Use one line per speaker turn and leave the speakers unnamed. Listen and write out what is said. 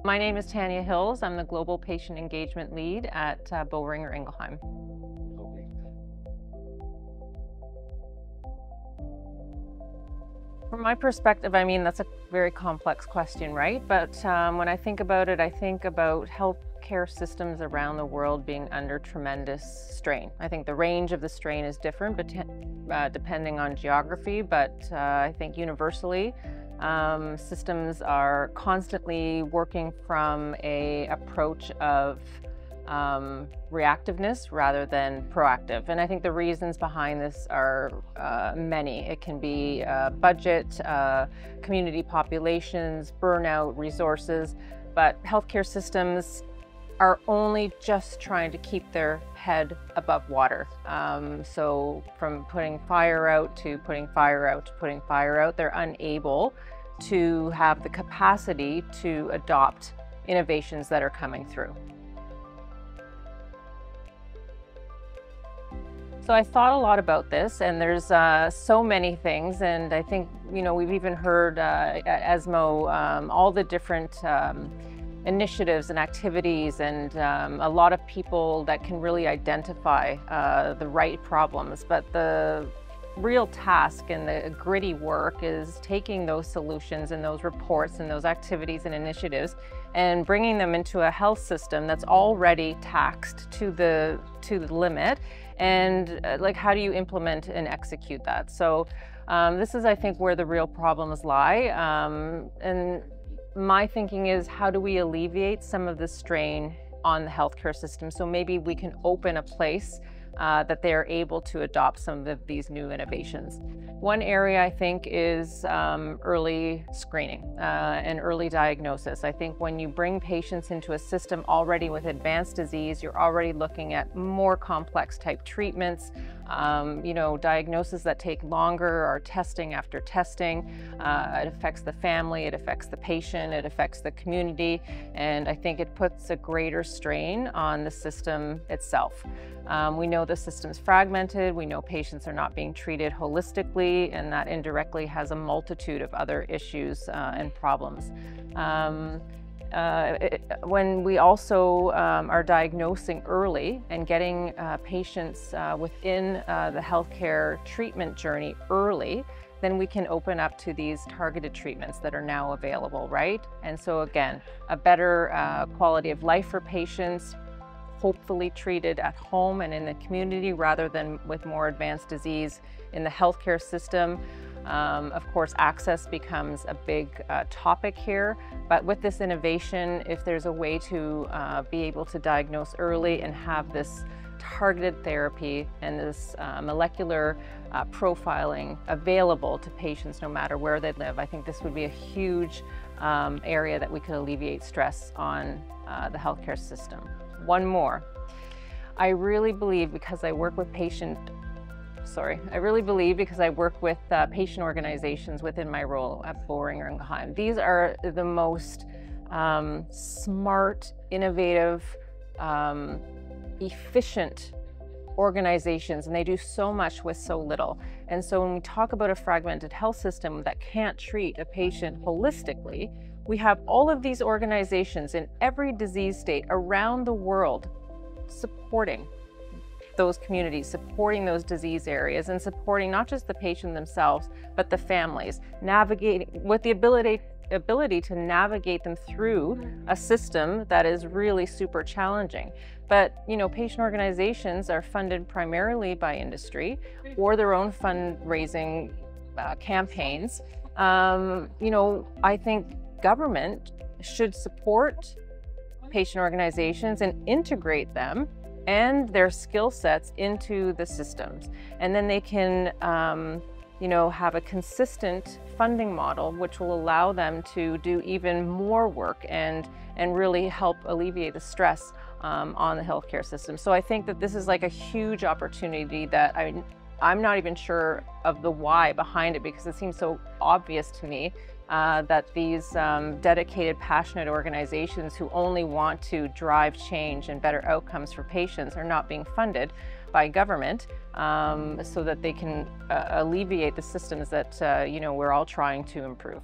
My name is Tanya Hills. I'm the Global Patient Engagement Lead at Boehringer Ingelheim. From my perspective, I mean, that's a very complex question, right? But when I think about it, I think about healthcare systems around the world being under tremendous strain. I think the range of the strain is different, but depending on geography, but I think universally, systems are constantly working from an approach of reactiveness rather than proactive. And I think the reasons behind this are many. It can be budget, community populations, burnout, resources, but healthcare systems are only just trying to keep their head above water. So from putting fire out to putting fire out to putting fire out, they're unable to have the capacity to adopt innovations that are coming through. So I thought a lot about this, and there's so many things, and I think, we've even heard at ESMO all the different initiatives and activities, and a lot of people that can really identify the right problems. But the real task and the gritty work is taking those solutions and those reports and those activities and initiatives and bringing them into a health system that's already taxed to the limit. And how do you implement and execute that? So this is, I think, where the real problems lie. And my thinking is, how do we alleviate some of the strain on the healthcare system? So maybe we can open a place that they are able to adopt some of these new innovations. One area, I think, is early screening and early diagnosis. I think when you bring patients into a system already with advanced disease, you're already looking at more complex type treatments, diagnoses that take longer, or testing after testing. It affects the family, it affects the patient, it affects the community, and I think it puts a greater strain on the system itself. We know the system's fragmented, we know patients are not being treated holistically, and that indirectly has a multitude of other issues and problems. When we also are diagnosing early and getting patients within the healthcare treatment journey early, then we can open up to these targeted treatments that are now available, right? And so again, a better quality of life for patients, hopefully treated at home and in the community rather than with more advanced disease in the healthcare system. Of course, access becomes a big topic here, but with this innovation, if there's a way to be able to diagnose early and have this targeted therapy and this molecular profiling available to patients no matter where they live, I think this would be a huge area that we could alleviate stress on the healthcare system. One more. I really believe, because I work with patient organizations within my role at Boehringer Ingelheim. These are the most smart, innovative, efficient organizations, and they do so much with so little. And so when we talk about a fragmented health system that can't treat a patient holistically, we have all of these organizations in every disease state around the world supporting those communities, supporting those disease areas, and supporting not just the patient themselves, but the families, navigating with the ability to navigate them through a system that is really super challenging. But patient organizations are funded primarily by industry or their own fundraising campaigns. I think government should support patient organizations and integrate them and their skill sets into the systems. And then they can have a consistent funding model which will allow them to do even more work and really help alleviate the stress on the healthcare system. So I think that this is like a huge opportunity that I'm not even sure of the why behind it, because it seems so obvious to me that these dedicated, passionate organizations who only want to drive change and better outcomes for patients are not being funded by government so that they can alleviate the systems that we're all trying to improve.